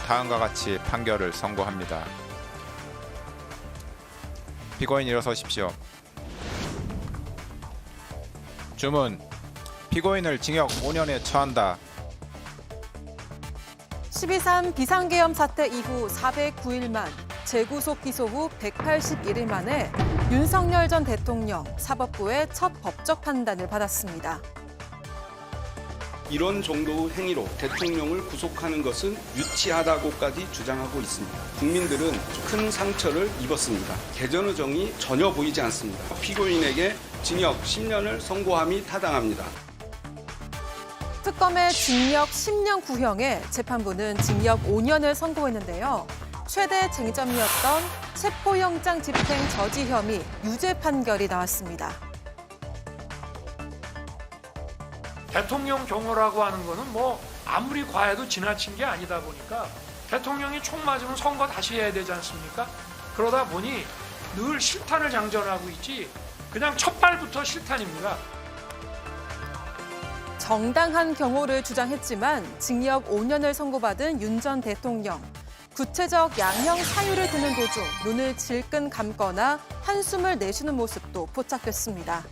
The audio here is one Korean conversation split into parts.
다음과 같이 판결을 선고합니다. 피고인 일어서십시오. 주문. 피고인을 징역 5년에 처한다. 12.3 비상계엄 사태 이후 409일 만, 재구속 기소 후 181일 만에 윤석열 전 대통령 사법부의 첫 법적 판단을 받았습니다. 이런 정도의 행위로 대통령을 구속하는 것은 유치하다고까지 주장하고 있습니다. 국민들은 큰 상처를 입었습니다. 개전의정이 전혀 보이지 않습니다. 피고인에게 징역 10년을 선고함이 타당합니다. 특검의 징역 10년 구형에 재판부는 징역 5년을 선고했는데요. 최대 쟁점이었던 체포영장 집행 저지 혐의 유죄 판결이 나왔습니다. 대통령 경호라고 하는 거는 뭐 아무리 과해도 지나친 게 아니다 보니까 대통령이 총 맞으면 선거 다시 해야 되지 않습니까? 그러다 보니 늘 실탄을 장전하고 있지 그냥 첫 발부터 실탄입니다. 정당한 경호를 주장했지만 징역 5년을 선고받은 윤 전 대통령. 구체적 양형 사유를 듣는 도중 눈을 질끈 감거나 한숨을 내쉬는 모습도 포착됐습니다.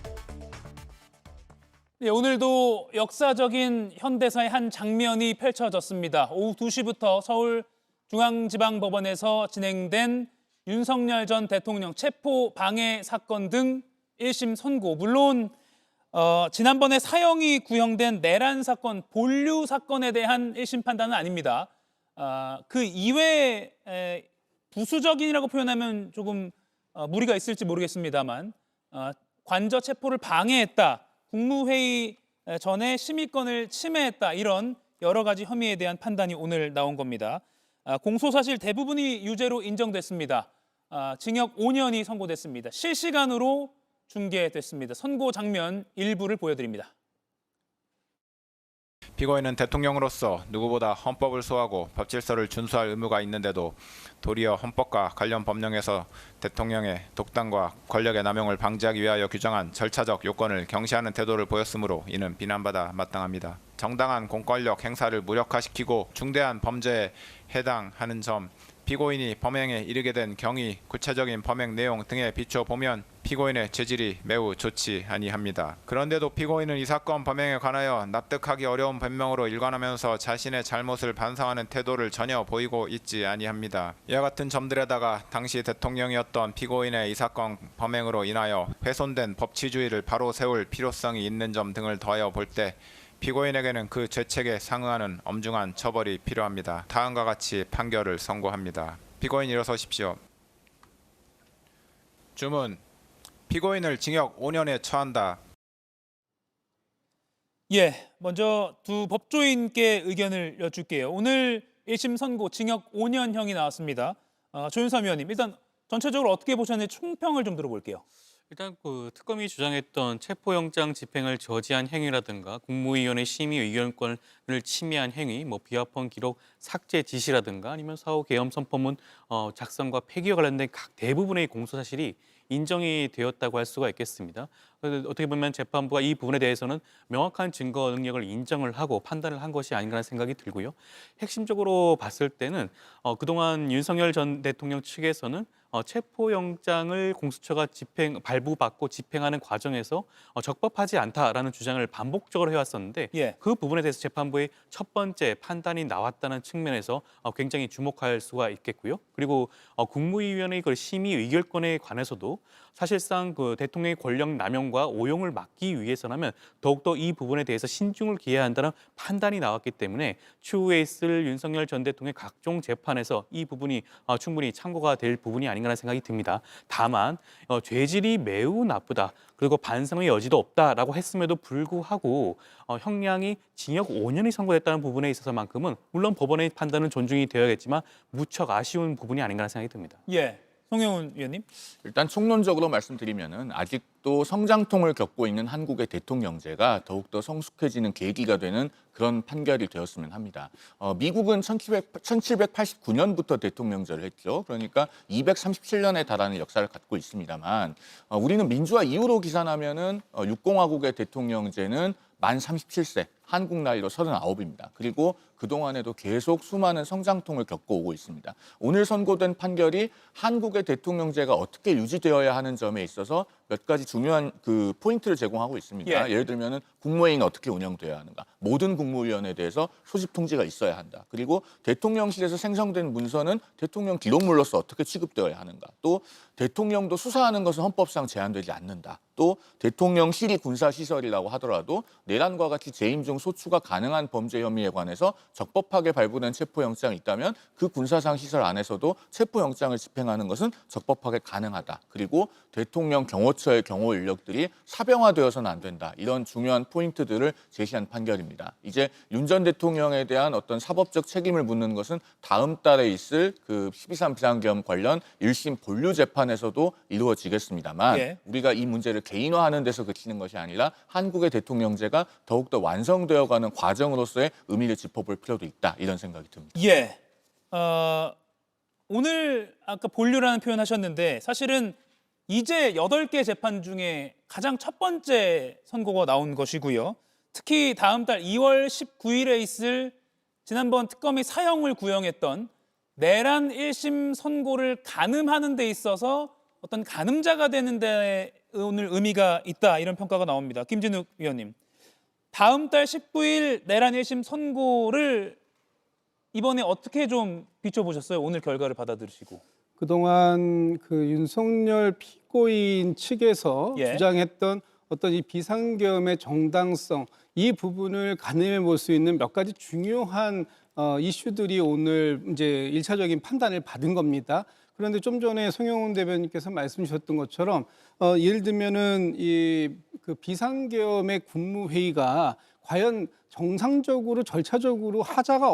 네, 오늘도 역사적인 현대사의 한 장면이 펼쳐졌습니다. 오후 2시부터 서울중앙지방법원에서 진행된 윤석열 전 대통령 체포 방해 사건 등 1심 선고. 물론 지난번에 사형이 구형된 내란 사건, 본류 사건에 대한 1심 판단은 아닙니다. 그 이외에 부수적인이라고 표현하면 조금 무리가 있을지 모르겠습니다만 관저 체포를 방해했다. 국무회의 전에 심의권을 침해했다. 이런 여러 가지 혐의에 대한 판단이 오늘 나온 겁니다. 공소사실 대부분이 유죄로 인정됐습니다. 징역 5년이 선고됐습니다. 실시간으로 중계됐습니다. 선고 장면 일부를 보여드립니다. 피고인은 대통령으로서 누구보다 헌법을 소화하고 법질서를 준수할 의무가 있는데도 도리어 헌법과 관련 법령에서 대통령의 독단과 권력의 남용을 방지하기 위하여 규정한 절차적 요건을 경시하는 태도를 보였으므로 이는 비난받아 마땅합니다. 정당한 공권력 행사를 무력화시키고 중대한 범죄에 해당하는 점, 피고인이 범행에 이르게 된 경위, 구체적인 범행 내용 등에 비춰 보면 피고인의 죄질이 매우 좋지 아니합니다. 그런데도 피고인은 이 사건 범행에 관하여 납득하기 어려운 변명으로 일관하면서 자신의 잘못을 반성하는 태도를 전혀 보이고 있지 아니합니다. 이와 같은 점들에다가 당시 대통령이었던 피고인의 이 사건 범행으로 인하여 훼손된 법치주의를 바로 세울 필요성이 있는 점 등을 더하여 볼 때 피고인에게는 그 죄책에 상응하는 엄중한 처벌이 필요합니다. 다음과 같이 판결을 선고합니다. 피고인 일어서십시오. 주문. 피고인을 징역 5년에 처한다. 예, 먼저 두 법조인께 의견을 여쭐게요. 오늘 1심 선고 징역 5년형이 나왔습니다. 조윤삼 위원님, 일단 전체적으로 어떻게 보셨는지 총평을 좀 들어볼게요. 일단 그 특검이 주장했던 체포영장 집행을 저지한 행위라든가 국무위원회 심의 의견권을 침해한 행위, 뭐 비합헌 기록 삭제 지시라든가 아니면 사후 계엄 선포문 작성과 폐기와 관련된 각 대부분의 공소 사실이 인정이 되었다고 할 수가 있겠습니다. 어떻게 보면 재판부가 이 부분에 대해서는 명확한 증거 능력을 인정을 하고 판단을 한 것이 아닌가 하는 생각이 들고요. 핵심적으로 봤을 때는 그동안 윤석열 전 대통령 측에서는 체포영장을 공수처가 발부받고 집행하는 과정에서 적법하지 않다라는 주장을 반복적으로 해왔었는데 예. 그 부분에 대해서 재판부의 첫 번째 판단이 나왔다는 측면에서 굉장히 주목할 수가 있겠고요. 그리고 국무위원회 그 심의 의결권에 관해서도 사실상 그 대통령의 권력 남용과 오용을 막기 위해서라면 더욱더 이 부분에 대해서 신중을 기해야 한다는 판단이 나왔기 때문에 추후에 있을 윤석열 전 대통령의 각종 재판에서 이 부분이 충분히 참고가 될 부분이 아닌가라는 생각이 듭니다. 다만 죄질이 매우 나쁘다. 그리고 반성의 여지도 없다라고 했음에도 불구하고 형량이 징역 5년이 선고됐다는 부분에 있어서만큼은 물론 법원의 판단은 존중이 되어야겠지만 무척 아쉬운 부분이 아닌가 하는 생각이 듭니다. 예, 송영훈 위원님. 일단 총론적으로 말씀드리면은 아직 또 성장통을 겪고 있는 한국의 대통령제가 더욱더 성숙해지는 계기가 되는 그런 판결이 되었으면 합니다. 미국은 1789년부터 대통령제를 했죠. 그러니까 237년에 달하는 역사를 갖고 있습니다만 우리는 민주화 이후로 기산하면은 6공화국의 대통령제는 만 37세, 한국 나이로 39입니다. 그리고 그동안에도 계속 수많은 성장통을 겪어오고 있습니다. 오늘 선고된 판결이 한국의 대통령제가 어떻게 유지되어야 하는 점에 있어서 몇 가지 중요한 그 포인트를 제공하고 있습니다. 예를 들면은 국무회의는 어떻게 운영돼야 하는가, 모든 국무위원에 대해서 소집 통지가 있어야 한다. 그리고 대통령실에서 생성된 문서는 대통령 기록물로서 어떻게 취급되어야 하는가, 또 대통령도 수사하는 것은 헌법상 제한되지 않는다. 또 대통령실이 군사시설이라고 하더라도 내란과 같이 재임 중 소추가 가능한 범죄 혐의에 관해서 적법하게 발부된 체포영장이 있다면 그 군사상 시설 안에서도 체포영장을 집행하는 것은 적법하게 가능하다. 그리고 대통령 경호처의 경호 인력들이 사병화되어서는 안 된다. 이런 중요한 포인트들을 제시한 판결입니다. 이제 윤 전 대통령에 대한 어떤 사법적 책임을 묻는 것은 다음 달에 있을 그 12.3 비상계엄 관련 1심 본류 재판에서도 이루어지겠습니다만 우리가 이 문제를 개인화하는 데서 그치는 것이 아니라 한국의 대통령제가 더욱더 완성되어가는 과정으로서의 의미를 짚어볼 필요도 있다. 이런 생각이 듭니다. 오늘 아까 본류라는 표현 하셨는데 사실은 이제 8개 재판 중에 가장 첫 번째 선고가 나온 것이고요. 특히 다음 달 2월 19일에 있을 지난번 특검이 사형을 구형했던 내란 1심 선고를 가늠하는 데 있어서 어떤 가늠자가 되는 데 오늘 의미가 있다, 이런 평가가 나옵니다. 김진욱 위원님, 다음 달 19일 내란 1심 선고를 이번에 어떻게 좀 비춰보셨어요? 오늘 결과를 받아들이시고. 그동안 그 윤석열 피고인 측에서 주장했던 어떤 이 비상계엄의 정당성, 이 부분을 가늠해 볼 수 있는 몇 가지 중요한 이슈들이 오늘 이제 1차적인 판단을 받은 겁니다. 그런데 좀 전에 송영훈 대변인께서 말씀 주셨던 것처럼 예를 들면은 이 그 비상계엄의 국무회의가 과연 정상적으로 절차적으로 하자가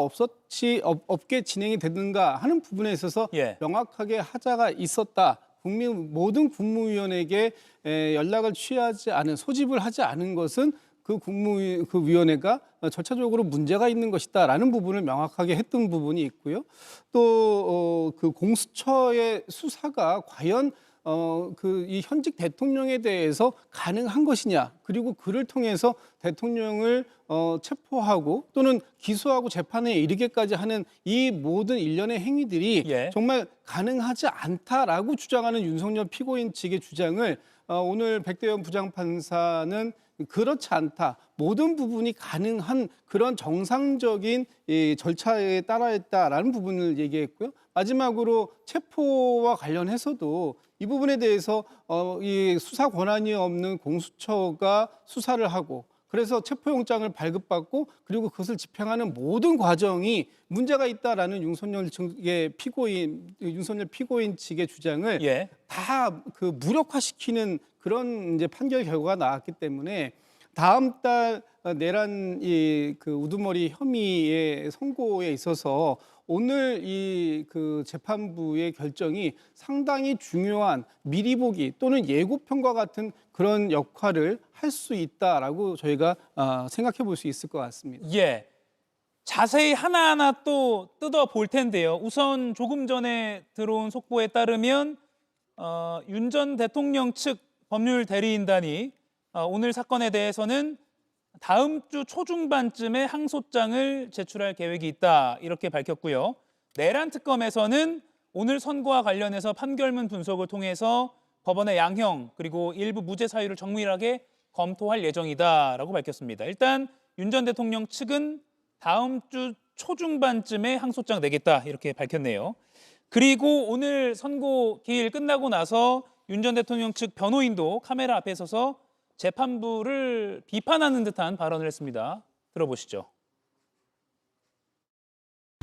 없게 진행이 되는가 하는 부분에 있어서 명확하게 하자가 있었다. 모든 국무위원에게 연락을 취하지 않은, 소집을 하지 않은 것은 그 위원회가 절차적으로 문제가 있는 것이다라는 부분을 명확하게 했던 부분이 있고요. 또 그 공수처의 수사가 과연 이 현직 대통령에 대해서 가능한 것이냐, 그리고 그를 통해서 대통령을 체포하고 또는 기소하고 재판에 이르게까지 하는 이 모든 일련의 행위들이 정말 가능하지 않다라고 주장하는 윤석열 피고인 측의 주장을 오늘 백대현 부장판사는 그렇지 않다, 모든 부분이 가능한 그런 정상적인 절차에 따라했다라는 부분을 얘기했고요. 마지막으로 체포와 관련해서도 이 부분에 대해서 이 수사 권한이 없는 공수처가 수사를 하고, 그래서 체포영장을 발급받고 그리고 그것을 집행하는 모든 과정이 문제가 있다라는 윤석열 피고인 측의 주장을 다 그 무력화시키는 그런 이제 판결 결과가 나왔기 때문에 다음 달 내란 그 우두머리 혐의의 선고에 있어서 오늘 이 그 재판부의 결정이 상당히 중요한 미리 보기 또는 예고편과 같은 그런 역할을 할 수 있다라고 저희가 생각해 볼 수 있을 것 같습니다. 자세히 하나하나 또 뜯어 볼 텐데요. 우선 조금 전에 들어온 속보에 따르면 윤 전 대통령 측 법률 대리인단이 오늘 사건에 대해서는 다음 주 초중반쯤에 항소장을 제출할 계획이 있다, 이렇게 밝혔고요. 내란 특검에서는 오늘 선고와 관련해서 판결문 분석을 통해서 법원의 양형 그리고 일부 무죄 사유를 정밀하게 검토할 예정이다라고 밝혔습니다. 일단 윤 전 대통령 측은 다음 주 초중반쯤에 항소장 내겠다, 이렇게 밝혔네요. 그리고 오늘 선고 기일 끝나고 나서 윤 전 대통령 측 변호인도 카메라 앞에 서서 재판부를 비판하는 듯한 발언을 했습니다. 들어보시죠.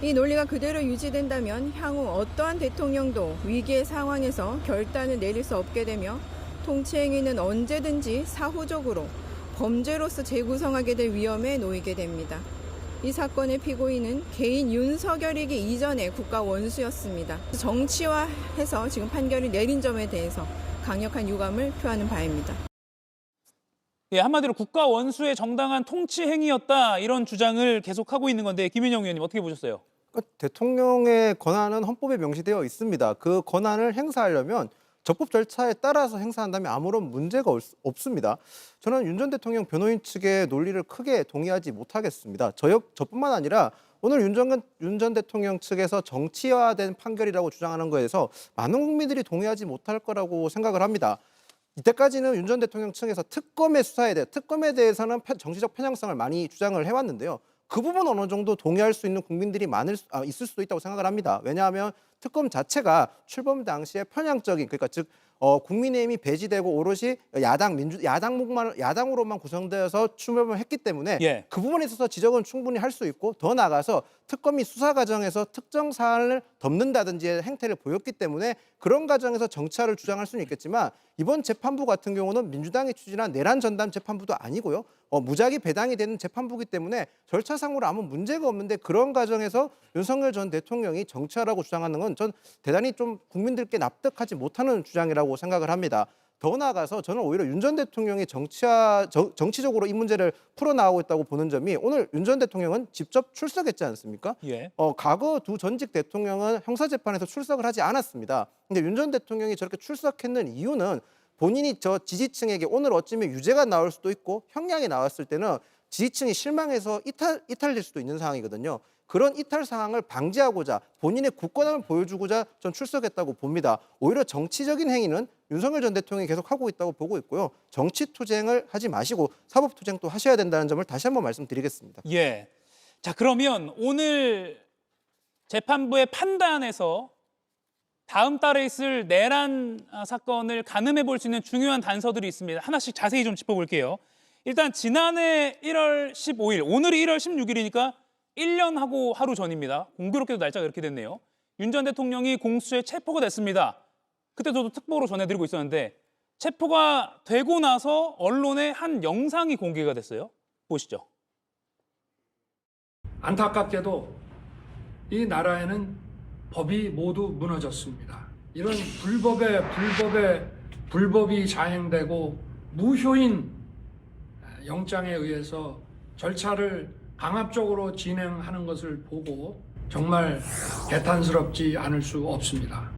이 논리가 그대로 유지된다면 향후 어떠한 대통령도 위기의 상황에서 결단을 내릴 수 없게 되며 통치행위는 언제든지 사후적으로 범죄로서 재구성하게 될 위험에 놓이게 됩니다. 이 사건의 피고인은 개인 윤석열이기 이전의 국가 원수였습니다. 정치화해서 지금 판결을 내린 점에 대해서 강력한 유감을 표하는 바입니다. 예, 한마디로 국가 원수의 정당한 통치 행위였다 이런 주장을 계속하고 있는 건데 김인영 의원님 어떻게 보셨어요? 대통령의 권한은 헌법에 명시되어 있습니다. 그 권한을 행사하려면 적법 절차에 따라서 행사한다면 아무런 문제가 없습니다. 저는 윤 전 대통령 변호인 측의 논리를 크게 동의하지 못하겠습니다. 저뿐만 아니라 오늘 윤 전 대통령 측에서 정치화된 판결이라고 주장하는 거에서 많은 국민들이 동의하지 못할 거라고 생각을 합니다. 이때까지는 윤 전 대통령 측에서 특검에 대해서는 정치적 편향성을 많이 주장을 해왔는데요. 그 부분 어느 정도 동의할 수 있는 국민들이 있을 수도 있다고 생각을 합니다. 왜냐하면 특검 자체가 출범 당시에 편향적인, 그러니까 즉 국민의힘이 배제되고 오롯이 야당으로만 구성되어서 출범을 했기 때문에 예. 그 부분에 있어서 지적은 충분히 할 수 있고, 더 나아가서 특검이 수사 과정에서 특정 사안을 덮는다든지 행태를 보였기 때문에 그런 과정에서 정치화를 주장할 수는 있겠지만, 이번 재판부 같은 경우는 민주당이 추진한 내란 전담 재판부도 아니고요. 무작위 배당이 되는 재판부이기 때문에 절차상으로 아무 문제가 없는데, 그런 과정에서 윤석열 전 대통령이 정치화라고 주장하는 건 전 대단히 좀 국민들께 납득하지 못하는 주장이라고 생각을 합니다. 더 나아가서 저는 오히려 윤 전 대통령이 정치적으로 이 문제를 풀어나가고 있다고 보는 점이, 오늘 윤 전 대통령은 직접 출석했지 않습니까? 예. 과거 두 전직 대통령은 형사재판에서 출석을 하지 않았습니다. 근데 윤 전 대통령이 저렇게 출석했는 이유는 본인이 저 지지층에게 오늘 어쩌면 유죄가 나올 수도 있고 형량이 나왔을 때는 지지층이 실망해서 이탈될 수도 있는 상황이거든요. 그런 이탈 상황을 방지하고자 본인의 굳건함을 보여주고자 전 출석했다고 봅니다. 오히려 정치적인 행위는 윤석열 전 대통령이 계속 하고 있다고 보고 있고요. 정치 투쟁을 하지 마시고 사법 투쟁도 하셔야 된다는 점을 다시 한번 말씀드리겠습니다. 예. 자, 그러면 오늘 재판부의 판단에서 다음 달에 있을 내란 사건을 가늠해 볼 수 있는 중요한 단서들이 있습니다. 하나씩 자세히 좀 짚어볼게요. 일단 지난해 1월 15일, 오늘이 1월 16일이니까 1년하고 하루 전입니다. 공교롭게도 날짜가 이렇게 됐네요. 윤 전 대통령이 공수처에 체포가 됐습니다. 그때 저도 특보로 전해드리고 있었는데, 체포가 되고 나서 언론에 한 영상이 공개가 됐어요. 보시죠. 안타깝게도 이 나라에는 법이 모두 무너졌습니다. 이런 불법이 자행되고 무효인 영장에 의해서 절차를 강압적으로 진행하는 것을 보고 정말 개탄스럽지 않을 수 없습니다.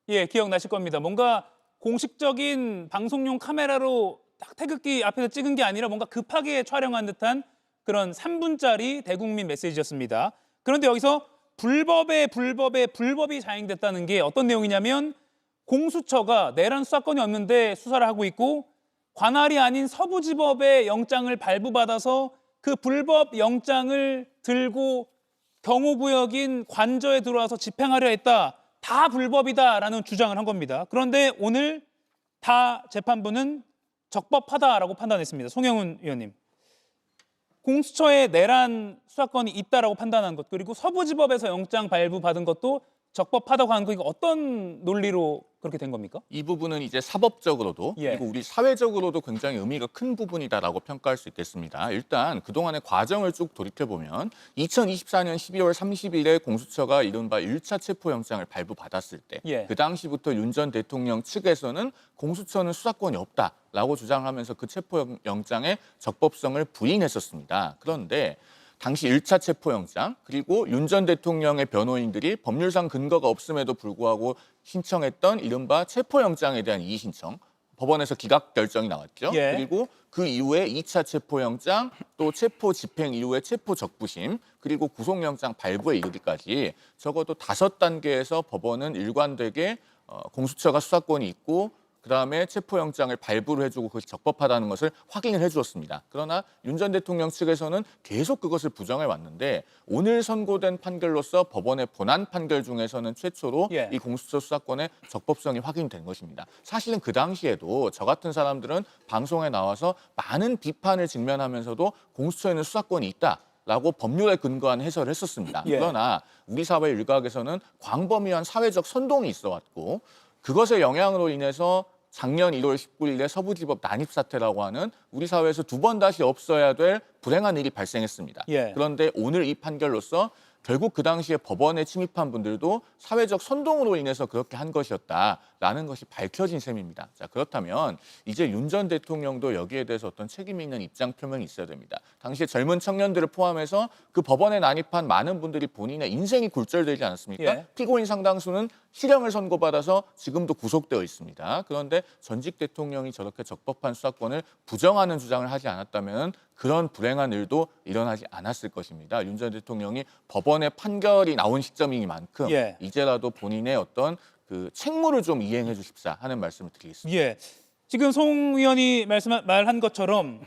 예, 기억나실 겁니다. 뭔가 공식적인 방송용 카메라로 딱 태극기 앞에서 찍은 게 아니라 뭔가 급하게 촬영한 듯한 그런 3분짜리 대국민 메시지였습니다. 그런데 여기서 불법이 자행됐다는 게 어떤 내용이냐면, 공수처가 내란 수사권이 없는데 수사를 하고 있고, 관할이 아닌 서부지법의 영장을 발부받아서 그 불법 영장을 들고 경호구역인 관저에 들어와서 집행하려 했다. 다 불법이다라는 주장을 한 겁니다. 그런데 오늘 다 재판부는 적법하다라고 판단했습니다. 송영훈 의원님. 공수처에 내란 수사권이 있다라고 판단한 것, 그리고 서부지법에서 영장 발부받은 것도 적법하다고 하는 거, 이거 어떤 논리로 그렇게 된 겁니까? 이 부분은 이제 사법적으로도 예. 그리고 우리 사회적으로도 굉장히 의미가 큰 부분이다라고 평가할 수 있겠습니다. 일단 그동안의 과정을 쭉 돌이켜보면 2024년 12월 30일에 공수처가 이른바 1차 체포영장을 발부받았을 때 예. 그 당시부터 윤 전 대통령 측에서는 공수처는 수사권이 없다라고 주장하면서 그 체포영장의 적법성을 부인했었습니다. 그런데 당시 1차 체포영장, 그리고 윤 전 대통령의 변호인들이 법률상 근거가 없음에도 불구하고 신청했던 이른바 체포영장에 대한 이의 신청, 법원에서 기각 결정이 나왔죠. 예. 그리고 그 이후에 2차 체포영장, 또 체포 집행 이후에 체포 적부심, 그리고 구속영장 발부에 이르기까지 적어도 5단계에서 법원은 일관되게 공수처가 수사권이 있고, 그다음에 체포영장을 발부를 해주고 그것이 적법하다는 것을 확인을 해주었습니다. 그러나 윤 전 대통령 측에서는 계속 그것을 부정해 왔는데, 오늘 선고된 판결로서 법원의 본안 판결 중에서는 최초로 예. 이 공수처 수사권의 적법성이 확인된 것입니다. 사실은 그 당시에도 저 같은 사람들은 방송에 나와서 많은 비판을 직면하면서도 공수처에는 수사권이 있다 라고 법률에 근거한 해설을 했었습니다. 예. 그러나 우리 사회 일각에서는 광범위한 사회적 선동이 있어왔고, 그것의 영향으로 인해서 작년 1월 19일에 서부지법 난입사태라고 하는 우리 사회에서 2번 다시 없어야 될 불행한 일이 발생했습니다. 예. 그런데 오늘 이 판결로서 결국 그 당시에 법원에 침입한 분들도 사회적 선동으로 인해서 그렇게 한 것이었다라고 라는 것이 밝혀진 셈입니다. 자, 그렇다면 이제 윤 전 대통령도 여기에 대해서 어떤 책임 있는 입장 표명이 있어야 됩니다. 당시에 젊은 청년들을 포함해서 그 법원에 난입한 많은 분들이 본인의 인생이 굴절되지 않았습니까? 예. 피고인 상당수는 실형을 선고받아서 지금도 구속되어 있습니다. 그런데 전직 대통령이 저렇게 적법한 수사권을 부정하는 주장을 하지 않았다면 그런 불행한 일도 일어나지 않았을 것입니다. 윤 전 대통령이 법원의 판결이 나온 시점이니만큼 예. 이제라도 본인의 어떤 그 책무를 좀 이행해 주십사 하는 말씀을 드리겠습니다. 예. 지금 송 의원이 말한 것처럼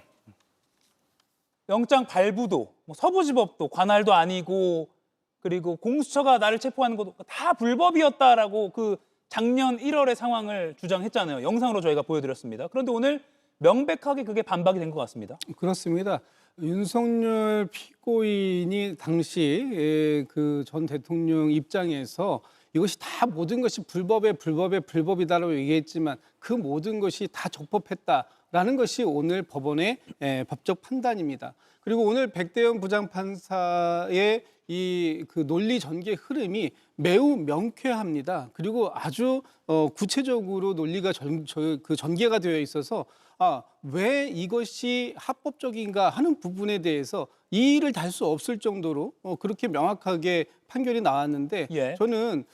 영장 발부도 뭐 서부지법도 관할도 아니고 그리고 공수처가 나를 체포하는 것도 다 불법이었다라고 그 작년 1월의 상황을 주장했잖아요. 영상으로 저희가 보여드렸습니다. 그런데 오늘 명백하게 그게 반박이 된 것 같습니다. 그렇습니다. 윤석열 피고인이 당시 그 전 대통령 입장에서 이것이 다 모든 것이 불법이다라고 얘기했지만 그 모든 것이 다 적법했다라는 것이 오늘 법원의 법적 판단입니다. 그리고 오늘 백대현 부장판사의 이 그 논리 전개 흐름이 매우 명쾌합니다. 그리고 아주 구체적으로 논리가 전개가 되어 있어서 왜 이것이 합법적인가 하는 부분에 대해서 이의를 달 수 없을 정도로 그렇게 명확하게 판결이 나왔는데 예. 저는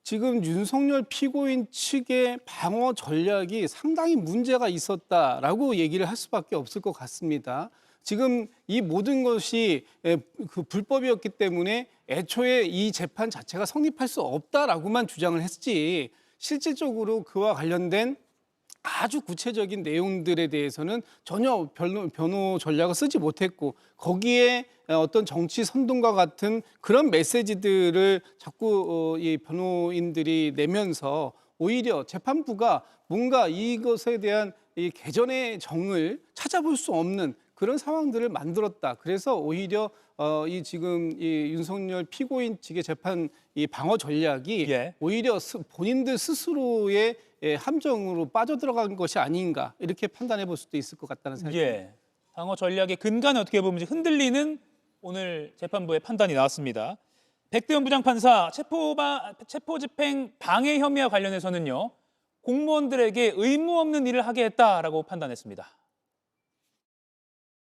지금 윤석열 피고인 측의 방어 전략이 상당히 문제가 있었다라고 얘기를 할 수밖에 없을 것 같습니다. 지금 이 모든 것이 그 불법이었기 때문에 애초에 이 재판 자체가 성립할 수 없다라고만 주장을 했지 실질적으로 그와 관련된 아주 구체적인 내용들에 대해서는 전혀 변호 전략을 쓰지 못했고 거기에 어떤 정치 선동과 같은 그런 메시지들을 자꾸 이 변호인들이 내면서 오히려 재판부가 뭔가 이것에 대한 이 개전의 정을 찾아볼 수 없는 그런 상황들을 만들었다. 그래서 오히려 이 지금 이 윤석열 피고인 측의 재판 이 방어 전략이 예. 오히려 본인들 스스로의 함정으로 빠져들어간 것이 아닌가 이렇게 판단해 볼 수도 있을 것 같다는 생각이 듭니다. 예. 방어 전략의 근간에 어떻게 보면 흔들리는 오늘 재판부의 판단이 나왔습니다. 백대현 부장판사 체포집행 방해 혐의와 관련해서는요. 공무원들에게 의무 없는 일을 하게 했다라고 판단했습니다.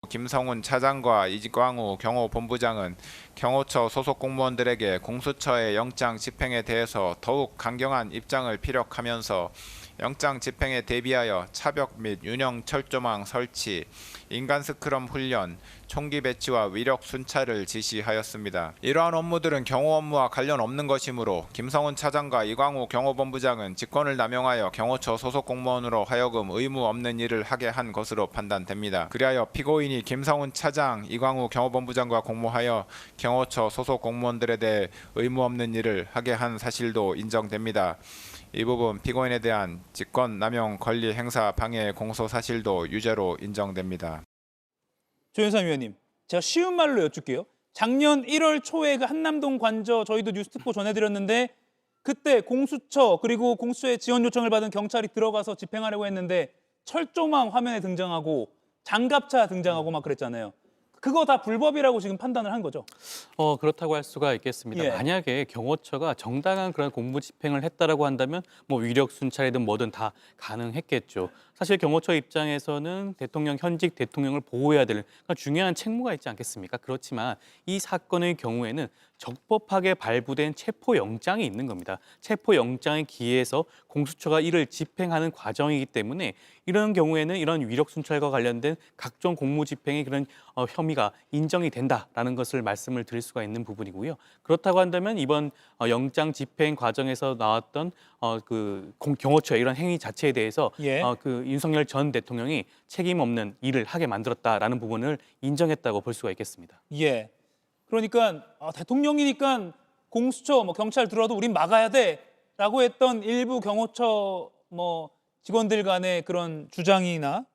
김성훈 차장과 이광우 경호본부장은 경호처 소속 공무원들에게 공수처의 영장 집행에 대해서 더욱 강경한 입장을 피력하면서 영장 집행에 대비하여 차벽 및 윤형 철조망 설치, 인간 스크럼 훈련, 총기 배치와 위력 순찰을 지시하였습니다. 이러한 업무들은 경호 업무와 관련 없는 것이므로 김성훈 차장과 이광우 경호본부장은 직권을 남용하여 경호처 소속 공무원으로 하여금 의무 없는 일을 하게 한 것으로 판단됩니다. 그리하여 피고인이 김성훈 차장, 이광우 경호본부장과 공모하여 경호처 소속 공무원들에 대해 의무 없는 일을 하게 한 사실도 인정됩니다. 이 부분 피고인에 대한 직권 남용 권리 행사 방해 공소 사실도 유죄로 인정됩니다. 조현선 위원님, 제가 쉬운 말로 여쭙게요. 작년 1월 초에 그 한남동 관저 저희도 뉴스특보 전해드렸는데 그때 공수처 그리고 공수처의 지원 요청을 받은 경찰이 들어가서 집행하려고 했는데 철조망 화면에 등장하고 장갑차 등장하고 막 그랬잖아요. 그거 다 불법이라고 지금 판단을 한 거죠? 그렇다고 할 수가 있겠습니다. 예. 만약에 경호처가 정당한 그런 공무 집행을 했다라고 한다면 뭐 위력 순찰이든 뭐든 다 가능했겠죠. 사실 경호처 입장에서는 현직 대통령을 보호해야 될 중요한 책무가 있지 않겠습니까? 그렇지만 이 사건의 경우에는 적법하게 발부된 체포영장이 있는 겁니다. 체포영장에 기해서 공수처가 이를 집행하는 과정이기 때문에 이런 경우에는 이런 위력 순찰과 관련된 각종 공무 집행의 그런 혐의가 인정이 된다라는 것을 말씀을 드릴 수가 있는 부분이고요. 그렇다고 한다면 이번 영장 집행 과정에서 나왔던 경호처의 이런 행위 자체에 대해서 예. 윤석열 전 대통령이 책임 없는 일을 하게 만들었다라는 부분을 인정했다고 볼 수가 있겠습니다. 예. 그러니까 대통령이니까 공수처, 경찰 들어와도 우린 막아야 돼라고 했던 일부 경호처 직원들 간의 그런 주장이나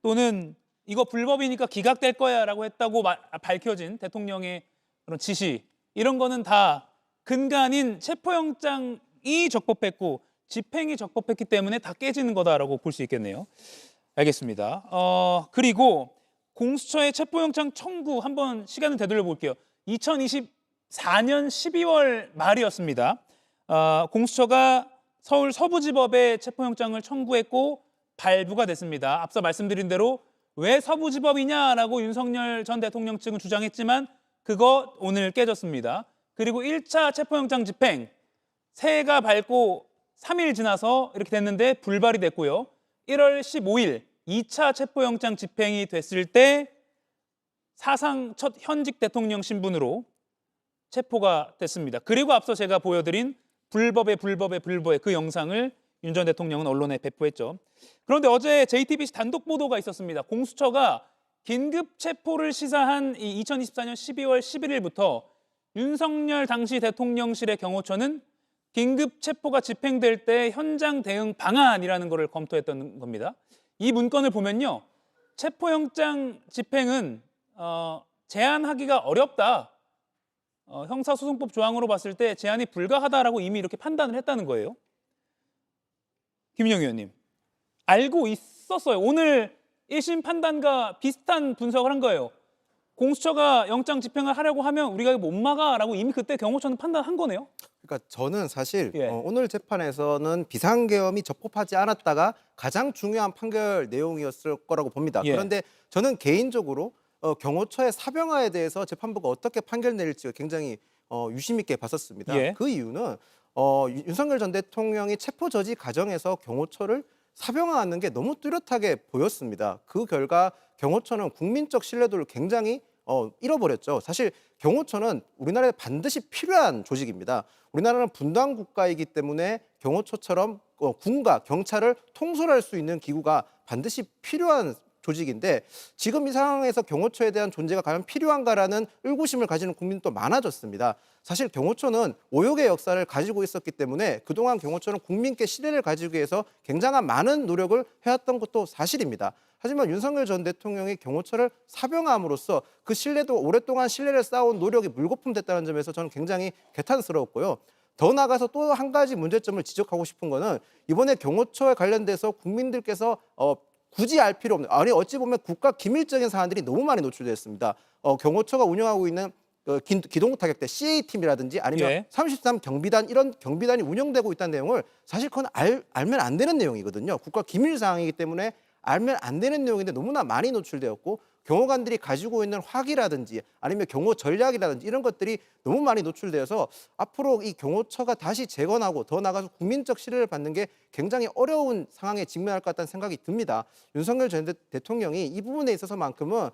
또는 이거 불법이니까 기각될 거야라고 했다고 밝혀진 대통령의 그런 지시 이런 거는 다 근간인 체포영장이 적법했고 집행이 적법했기 때문에 다 깨지는 거다라고 볼 수 있겠네요. 알겠습니다. 그리고 공수처의 체포영장 청구 한번 시간을 되돌려 볼게요. 2024년 12월 말이었습니다. 공수처가 서울 서부지법에 체포영장을 청구했고 발부가 됐습니다. 앞서 말씀드린 대로 왜 서부지법이냐라고 윤석열 전 대통령 측은 주장했지만 그거 오늘 깨졌습니다. 그리고 1차 체포영장 집행 새해가 밝고 3일 지나서 이렇게 됐는데 불발이 됐고요. 1월 15일 2차 체포영장 집행이 됐을 때 사상 첫 현직 대통령 신분으로 체포가 됐습니다. 그리고 앞서 제가 보여드린 불법의 그 영상을 윤 전 대통령은 언론에 배포했죠. 그런데 어제 JTBC 단독 보도가 있었습니다. 공수처가 긴급 체포를 시사한 이 2024년 12월 11일부터 윤석열 당시 대통령실의 경호처는 긴급 체포가 집행될 때 현장 대응 방안이라는 것을 검토했던 겁니다. 이 문건을 보면요. 체포영장 집행은 제한하기가 어렵다. 형사소송법 조항으로 봤을 때 제한이 불가하다라고 이미 이렇게 판단을 했다는 거예요. 김인영 의원님, 알고 있었어요. 오늘 1심 판단과 비슷한 분석을 한 거예요. 공수처가 영장 집행을 하려고 하면 우리가 이거 못 막아라고 이미 그때 경호처는 판단한 거네요. 그러니까 저는 사실 예. 오늘 재판에서는 비상계엄이 적법하지 않았다가 가장 중요한 판결 내용이었을 거라고 봅니다. 예. 그런데 저는 개인적으로 경호처의 사병화에 대해서 재판부가 어떻게 판결 내릴지 굉장히 유심 있게 봤었습니다. 예. 그 이유는 윤석열 전 대통령이 체포 저지 과정에서 경호처를 사병화하는 게 너무 뚜렷하게 보였습니다. 그 결과 경호처는 국민적 신뢰도를 굉장히 잃어버렸죠. 사실 경호처는 우리나라에 반드시 필요한 조직입니다. 우리나라는 분단 국가이기 때문에 경호처처럼 군과 경찰을 통솔할 수 있는 기구가 반드시 필요한 조직인데 지금 이 상황에서 경호처에 대한 존재가 과연 필요한가라는 의구심을 가지는 국민도 많아졌습니다. 사실 경호처는 오욕의 역사를 가지고 있었기 때문에 그동안 경호처는 국민께 신뢰를 가지기 위해서 굉장한 많은 노력을 해왔던 것도 사실입니다. 하지만 윤석열 전 대통령이 경호처를 사병함으로써 그 신뢰도 오랫동안 신뢰를 쌓아온 노력이 물거품됐다는 점에서 저는 굉장히 개탄스러웠고요. 더 나아가서 또 한 가지 문제점을 지적하고 싶은 거는 이번에 경호처에 관련돼서 국민들께서 굳이 알 필요 없는, 아니 어찌 보면 국가 기밀적인 사안들이 너무 많이 노출됐습니다. 경호처가 운영하고 있는 기동타격대 CA팀이라든지 아니면 예. 33 경비단 이런 경비단이 운영되고 있다는 내용을 사실 그건 알면 안 되는 내용이거든요. 국가 기밀 사항이기 때문에 알면 안 되는 내용인데 너무나 많이 노출되었고 경호관들이 가지고 있는 화기라든지 아니면 경호 전략이라든지 이런 것들이 너무 많이 노출되어서 앞으로 이 경호처가 다시 재건하고 더 나아가서 국민적 신뢰를 받는 게 굉장히 어려운 상황에 직면할 것 같다는 생각이 듭니다. 윤석열 전 대통령이 이 부분에 있어서만큼은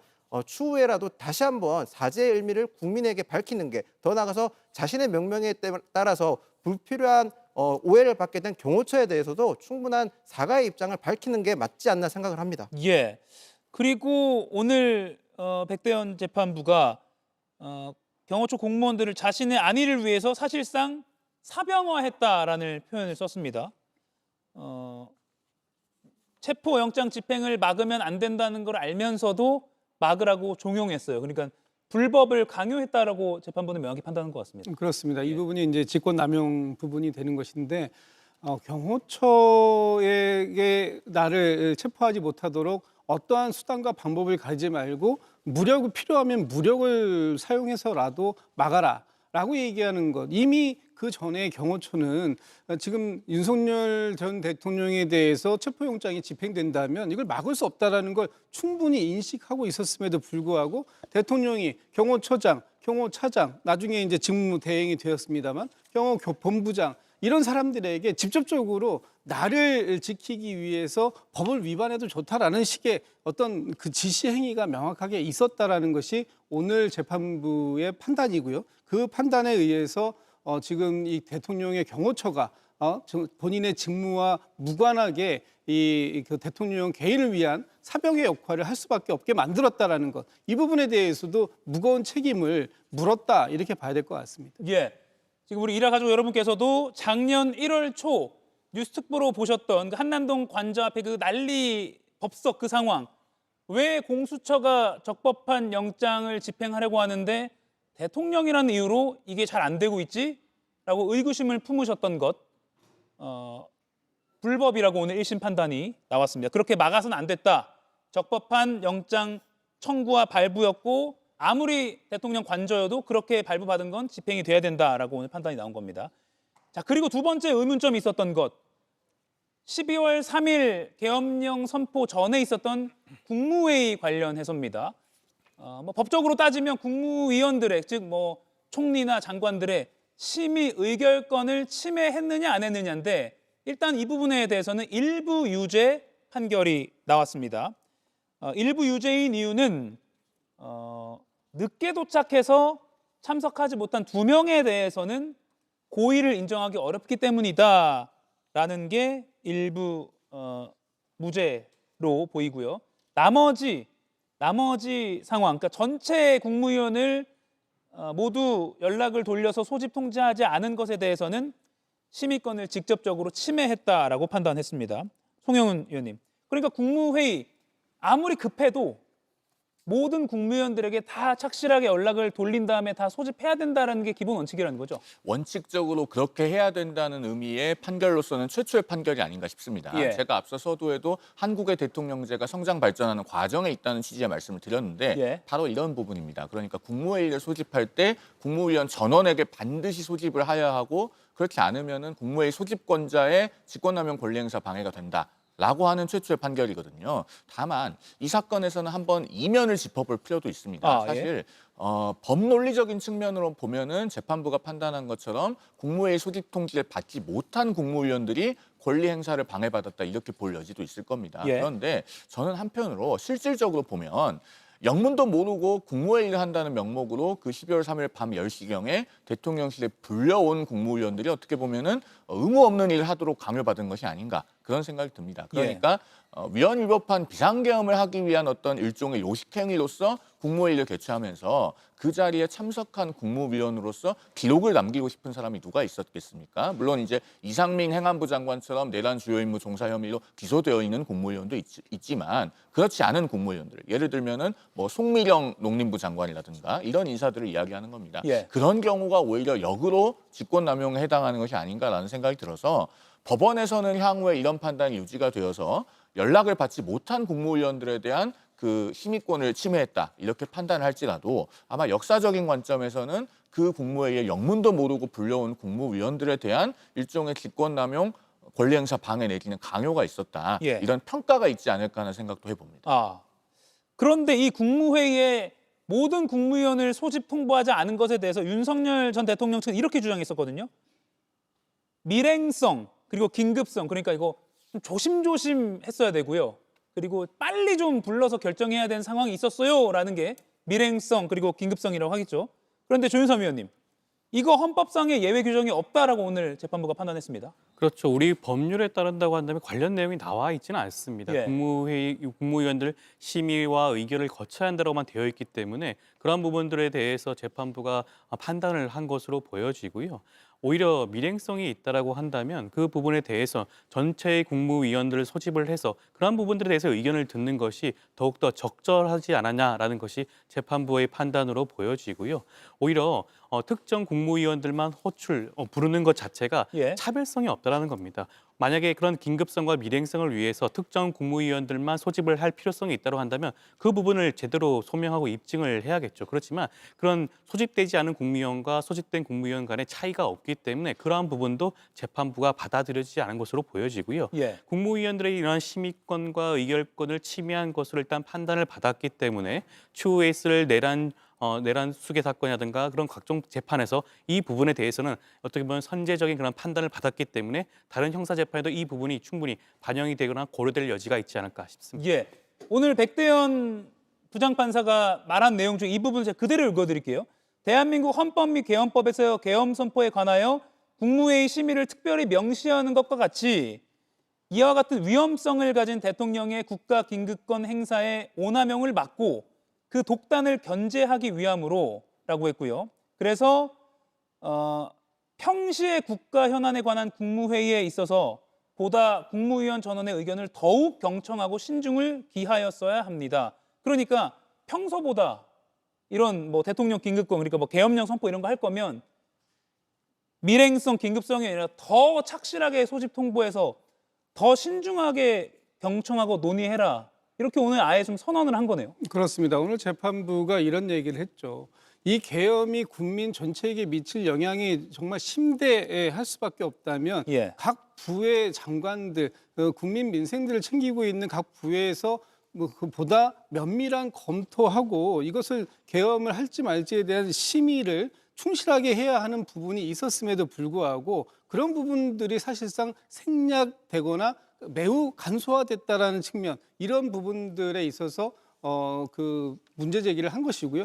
추후에라도 다시 한번 사죄의 의미를 국민에게 밝히는 게 더 나아가서 자신의 명명에 따라서 불필요한 오해를 받게 된 경호처에 대해서도 충분한 사과의 입장을 밝히는 게 맞지 않나 생각을 합니다. 예. 그리고 오늘 백대현 재판부가 경호처 공무원들을 자신의 안위를 위해서 사실상 사병화했다라는 표현을 썼습니다. 체포영장 집행을 막으면 안 된다는 걸 알면서도 막으라고 종용했어요. 그러니까 불법을 강요했다라고 재판부는 명확히 판단한 것 같습니다. 그렇습니다. 이 부분이 이제 직권남용 부분이 되는 것인데 경호처에게 나를 체포하지 못하도록 어떠한 수단과 방법을 가지지 말고 무력을 필요하면 무력을 사용해서라도 막아라라고 얘기하는 것. 이미 그 전에 경호처는 지금 윤석열 전 대통령에 대해서 체포영장이 집행된다면 이걸 막을 수 없다라는 걸 충분히 인식하고 있었음에도 불구하고 대통령이 경호처장, 경호차장, 나중에 이제 직무 대행이 되었습니다만 경호본부장 이런 사람들에게 직접적으로 나를 지키기 위해서 법을 위반해도 좋다라는 식의 어떤 그 지시 행위가 명확하게 있었다라는 것이 오늘 재판부의 판단이고요. 그 판단에 의해서 지금 이 대통령의 경호처가 본인의 직무와 무관하게 그 대통령 개인을 위한 사병의 역할을 할 수밖에 없게 만들었다라는 것. 이 부분에 대해서도 무거운 책임을 물었다 이렇게 봐야 될 것 같습니다. 예. 지금 우리 일화 가족 여러분께서도 작년 1월 초 뉴스특보로 보셨던 그 한남동 관저 앞에 그 난리 법석 그 상황. 왜 공수처가 적법한 영장을 집행하려고 하는데 대통령이라는 이유로 이게 잘 안 되고 있지? 라고 의구심을 품으셨던 것. 불법이라고 오늘 1심 판단이 나왔습니다. 그렇게 막아서는 안 됐다. 적법한 영장 청구와 발부였고 아무리 대통령 관저여도 그렇게 발부받은 건 집행이 돼야 된다라고 오늘 판단이 나온 겁니다. 자, 그리고 두 번째 의문점이 있었던 것. 12월 3일 계엄령 선포 전에 있었던 국무회의 관련해서입니다. 뭐 법적으로 따지면 국무위원들의, 즉 뭐 총리나 장관들의 심의 의결권을 침해했느냐 안 했느냐인데, 일단 이 부분에 대해서는 일부 유죄 판결이 나왔습니다. 일부 유죄인 이유는 늦게 도착해서 참석하지 못한 2명에 대해서는 고의를 인정하기 어렵기 때문이다라는 게 일부 무죄로 보이고요. 나머지 상황, 그러니까 전체 국무위원을 모두 연락을 돌려서 소집 통지하지 않은 것에 대해서는 심의권을 직접적으로 침해했다라고 판단했습니다. 송영은 의원님. 그러니까 국무회의 아무리 급해도 모든 국무위원들에게 다 착실하게 연락을 돌린 다음에 다 소집해야 된다는 게 기본 원칙이라는 거죠. 원칙적으로 그렇게 해야 된다는 의미의 판결로서는 최초의 판결이 아닌가 싶습니다. 예. 제가 앞서 서두에도 한국의 대통령제가 성장 발전하는 과정에 있다는 취지의 말씀을 드렸는데 예. 바로 이런 부분입니다. 그러니까 국무회의를 소집할 때 국무위원 전원에게 반드시 소집을 하여야 하고, 그렇지 않으면은 국무회의 소집권자의 직권남용 권리행사 방해가 된다. 라고 하는 최초의 판결이거든요. 다만 이 사건에서는 한번 이면을 짚어볼 필요도 있습니다. 사실 법논리적인 측면으로 보면은 재판부가 판단한 것처럼 국무회의 소집 통지를 받지 못한 국무위원들이 권리 행사를 방해받았다, 이렇게 볼 여지도 있을 겁니다. 예. 그런데 저는 한편으로 실질적으로 보면 영문도 모르고 국무회의를 한다는 명목으로 그 12월 3일 밤 10시경에 대통령실에 불려온 국무위원들이 어떻게 보면은 의무 없는 일을 하도록 강요받은 것이 아닌가, 그런 생각이 듭니다. 그러니까 위헌위법한 비상계엄을 하기 위한 어떤 일종의 요식행위로서 국무회의를 개최하면서 그 자리에 참석한 국무위원으로서 기록을 남기고 싶은 사람이 누가 있었겠습니까? 물론 이제 이상민 행안부 장관처럼 내란 주요 임무 종사 혐의로 기소되어 있는 국무위원도 있지만 그렇지 않은 국무위원들, 예를 들면은 뭐 송미령 농림부 장관이라든가 이런 인사들을 이야기하는 겁니다. 예. 그런 경우가 오히려 역으로 직권남용에 해당하는 것이 아닌가라는 생각이 들어서, 법원에서는 향후에 이런 판단이 유지가 되어서 연락을 받지 못한 국무위원들에 대한 그 심의권을 침해했다, 이렇게 판단을 할지라도 아마 역사적인 관점에서는 그 국무회의에 영문도 모르고 불려온 국무위원들에 대한 일종의 직권남용 권리행사 방해 내지는 강요가 있었다, 예. 이런 평가가 있지 않을까 하는 생각도 해봅니다. 그런데 이 국무회의에 모든 국무위원을 소집 통보하지 않은 것에 대해서 윤석열 전 대통령 측은 이렇게 주장했었거든요. 밀행성 그리고 긴급성, 그러니까 이거 좀 조심조심 했어야 되고요. 그리고 빨리 좀 불러서 결정해야 되는 상황이 있었어요라는 게 밀행성 그리고 긴급성이라고 하겠죠. 그런데 조윤선 위원님, 이거 헌법상의 예외 규정이 없다라고 오늘 재판부가 판단했습니다. 그렇죠. 우리 법률에 따른다고 한다면 관련 내용이 나와 있지는 않습니다. 예. 국무위원들 심의와 의결을 거쳐야 한다고만 되어 있기 때문에 그런 부분들에 대해서 재판부가 판단을 한 것으로 보여지고요. 오히려 밀행성이 있다라고 한다면 그 부분에 대해서 전체의 국무위원들을 소집을 해서 그런 부분들에 대해서 의견을 듣는 것이 더욱더 적절하지 않았냐라는 것이 재판부의 판단으로 보여지고요. 오히려 특정 국무위원들만 부르는 것 자체가 예. 차별성이 없다라는 겁니다. 만약에 그런 긴급성과 밀행성을 위해서 특정 국무위원들만 소집을 할 필요성이 있다고 한다면 그 부분을 제대로 소명하고 입증을 해야겠죠. 그렇지만 그런 소집되지 않은 국무위원과 소집된 국무위원 간의 차이가 없기 때문에 그러한 부분도 재판부가 받아들여지지 않은 것으로 보여지고요. 예. 국무위원들의 이러한 심의권과 의결권을 침해한 것으로 일단 판단을 받았기 때문에 추후에 있을 내란 수계 사건이라든가 그런 각종 재판에서 이 부분에 대해서는 어떻게 보면 선제적인 그런 판단을 받았기 때문에 다른 형사 재판에도 이 부분이 충분히 반영이 되거나 고려될 여지가 있지 않을까 싶습니다. 예. 오늘 백대현 부장판사가 말한 내용 중 이 부분 제가 그대로 읽어드릴게요. 대한민국 헌법 및 계엄법에서 계엄 선포에 관하여 국무회의 심의를 특별히 명시하는 것과 같이 이와 같은 위험성을 가진 대통령의 국가 긴급권 행사의 오남용을 막고 그 독단을 견제하기 위함으로라고 했고요. 그래서 평시의 국가 현안에 관한 국무회의에 있어서 보다 국무위원 전원의 의견을 더욱 경청하고 신중을 기하였어야 합니다. 그러니까 평소보다 이런 뭐 대통령 긴급권, 그러니까 뭐 계엄령 선포 이런 거 할 거면 밀행성, 긴급성이 아니라 더 착실하게 소집 통보해서 더 신중하게 경청하고 논의해라. 이렇게 오늘 아예 좀 선언을 한 거네요. 그렇습니다. 오늘 재판부가 이런 얘기를 했죠. 이 계엄이 국민 전체에게 미칠 영향이 정말 심대할 수밖에 없다면 예. 각 부의 장관들, 국민 민생들을 챙기고 있는 각 부에서 그보다 면밀한 검토하고 이것을 계엄을 할지 말지에 대한 심의를 충실하게 해야 하는 부분이 있었음에도 불구하고 그런 부분들이 사실상 생략되거나 매우 간소화됐다라는 측면, 이런 부분들에 있어서 그 문제 제기를 한 것이고요.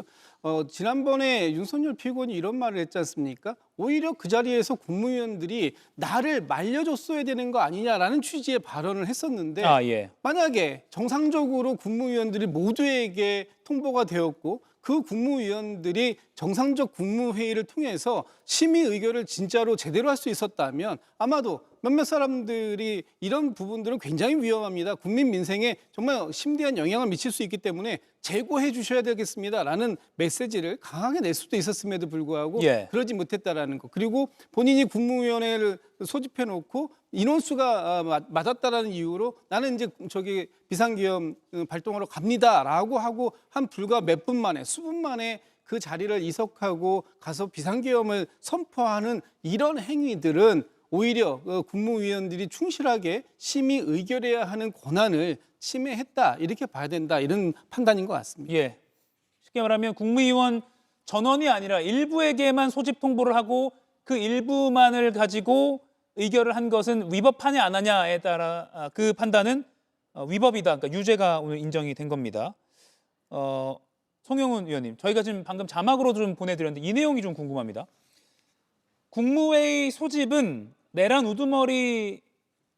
지난번에 윤석열 피고인이 이런 말을 했지 않습니까? 오히려 그 자리에서 국무위원들이 나를 말려줬어야 되는 거 아니냐라는 취지의 발언을 했었는데 예. 만약에 정상적으로 국무위원들이 모두에게 통보가 되었고 그 국무위원들이 정상적 국무회의를 통해서 심의 의결을 진짜로 제대로 할 수 있었다면 아마도 몇몇 사람들이 이런 부분들은 굉장히 위험합니다. 국민 민생에 정말 심대한 영향을 미칠 수 있기 때문에 재고해 주셔야 되겠습니다라는 메시지를 강하게 낼 수도 있었음에도 불구하고 예. 그러지 못했다라는 거. 그리고 본인이 국무위원회를 소집해 놓고 인원수가 맞았다라는 이유로 나는 이제 저기 비상계엄 발동하러 갑니다라고 하고 한 불과 몇 분 만에 수분 만에 그 자리를 이석하고 가서 비상계엄을 선포하는 이런 행위들은 오히려 국무위원들이 충실하게 심의 의결해야 하는 권한을 침해했다, 이렇게 봐야 된다, 이런 판단인 것 같습니다. 예. 쉽게 말하면 국무위원 전원이 아니라 일부에게만 소집 통보를 하고 그 일부만을 가지고 의결을 한 것은 위법하냐 안 하냐에 따라 그 판단은 위법이다. 그러니까 유죄가 오늘 인정이 된 겁니다. 송영훈 의원님, 저희가 지금 방금 자막으로 좀 보내드렸는데 이 내용이 좀 궁금합니다. 국무회의 소집은 내란 우두머리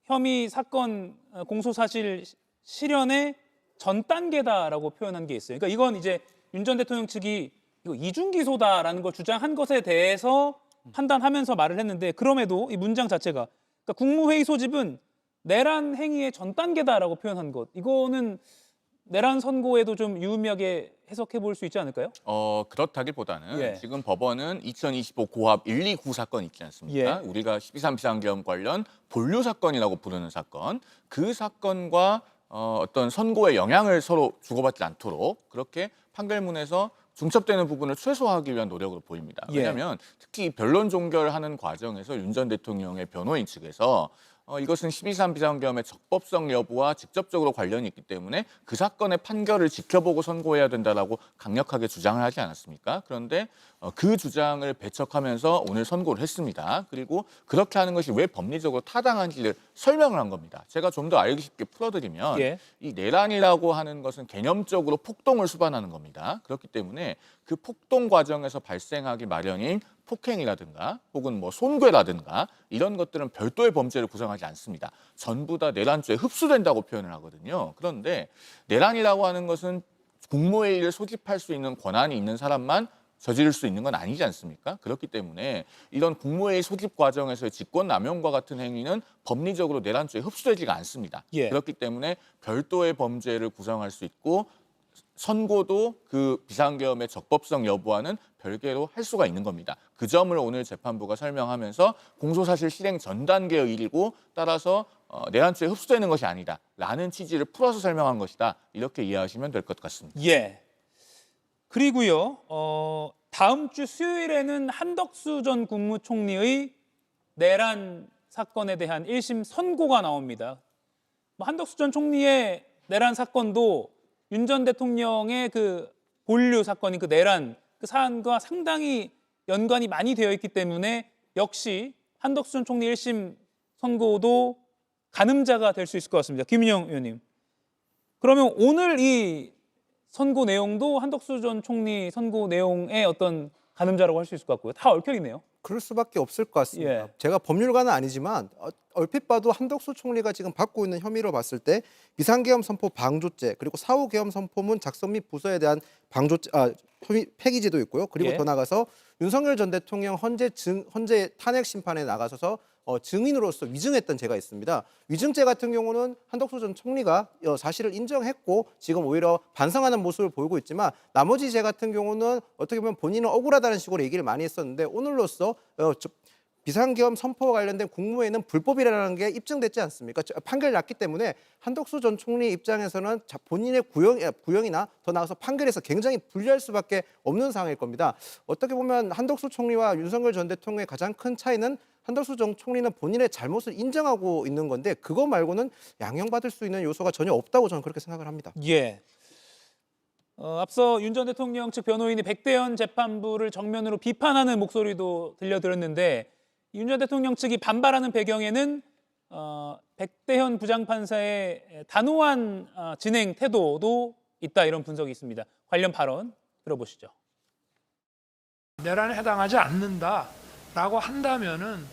혐의 사건 공소사실 실현의 전 단계다라고 표현한 게 있어요. 그러니까 이건 이제 윤 전 대통령 측이 이거 이중 기소다라는 걸 주장한 것에 대해서 판단하면서 말을 했는데, 그럼에도 이 문장 자체가 그러니까 국무회의 소집은 내란 행위의 전 단계다라고 표현한 것, 이거는 내란 선고에도 좀 유의미하게 해석해 볼 수 있지 않을까요? 그렇다기보다는 예. 지금 법원은 2025 고합 129 사건 있지 않습니까? 예. 우리가 12.3 비상계엄 관련 본류 사건이라고 부르는 사건, 그 사건과 어떤 선고의 영향을 서로 주고받지 않도록 그렇게 판결문에서 중첩되는 부분을 최소화하기 위한 노력으로 보입니다. 예. 왜냐하면 특히 변론 종결하는 과정에서 윤 전 대통령의 변호인 측에서 이것은 12.3 비상계엄의 적법성 여부와 직접적으로 관련이 있기 때문에 그 사건의 판결을 지켜보고 선고해야 된다라고 강력하게 주장을 하지 않았습니까? 그런데 그 주장을 배척하면서 오늘 선고를 했습니다. 그리고 그렇게 하는 것이 왜 법리적으로 타당한지를 설명을 한 겁니다. 제가 좀 더 알기 쉽게 풀어드리면 예. 이 내란이라고 하는 것은 개념적으로 폭동을 수반하는 겁니다. 그렇기 때문에 그 폭동 과정에서 발생하기 마련인 폭행이라든가 혹은 뭐 손괴라든가 이런 것들은 별도의 범죄를 구성하지 않습니다. 전부 다 내란죄에 흡수된다고 표현을 하거든요. 그런데 내란이라고 하는 것은 국무회의를 소집할 수 있는 권한이 있는 사람만 저지를 수 있는 건 아니지 않습니까? 그렇기 때문에 이런 국무회의 소집 과정에서의 직권남용과 같은 행위는 법리적으로 내란죄에 흡수되지가 않습니다. 예. 그렇기 때문에 별도의 범죄를 구성할 수 있고 선고도 그 비상계엄의 적법성 여부와는 별개로 할 수가 있는 겁니다. 그 점을 오늘 재판부가 설명하면서 공소사실 실행 전 단계의 일이고 따라서 내란죄에 흡수되는 것이 아니다 라는 취지를 풀어서 설명한 것이다, 이렇게 이해하시면 될 것 같습니다. 예. 그리고요, 다음 주 수요일에는 한덕수 전 국무총리의 내란 사건에 대한 1심 선고가 나옵니다. 한덕수 전 총리의 내란 사건도 윤 전 대통령의 그 본류 사건인 그 내란 그 사안과 상당히 연관이 많이 되어 있기 때문에 역시 한덕수 전 총리 1심 선고도 가늠자가 될 수 있을 것 같습니다. 김인영 의원님. 그러면 오늘 이 선고 내용도 한덕수 전 총리 선고 내용의 어떤 가늠자라고 할 수 있을 것 같고요. 다 얽혀 있네요. 그럴 수밖에 없을 것 같습니다. 예. 제가 법률가는 아니지만 얼핏 봐도 한덕수 총리가 지금 받고 있는 혐의로 봤을 때 비상계엄 선포 방조죄, 그리고 사후 계엄 선포문 작성 및 부서에 대한 혐의 폐기죄도 있고요. 그리고 예. 더 나가서 윤석열 전 대통령 헌재 탄핵 심판에 나가서서 증인으로서 위증했던 죄가 있습니다. 위증죄 같은 경우는 한덕수 전 총리가 사실을 인정했고 지금 오히려 반성하는 모습을 보이고 있지만, 나머지 죄 같은 경우는 어떻게 보면 본인은 억울하다는 식으로 얘기를 많이 했었는데 오늘로써 비상계엄 선포와 관련된 국무회의는 불법이라는 게 입증됐지 않습니까? 판결이 났기 때문에 한덕수 전 총리 입장에서는 본인의 구형이나 더 나아가서 판결에서 굉장히 불리할 수밖에 없는 상황일 겁니다. 어떻게 보면 한덕수 총리와 윤석열 전 대통령의 가장 큰 차이는 한덕수 전 총리는 본인의 잘못을 인정하고 있는 건데 그거 말고는 양형받을 수 있는 요소가 전혀 없다고 저는 그렇게 생각을 합니다. 예. 앞서 윤 전 대통령 측 변호인이 백대현 재판부를 정면으로 비판하는 목소리도 들려들었는데 윤 전 대통령 측이 반발하는 배경에는 백대현 부장판사의 단호한 진행 태도도 있다 이런 분석이 있습니다. 관련 발언 들어보시죠. 내란에 해당하지 않는다라고 한다면은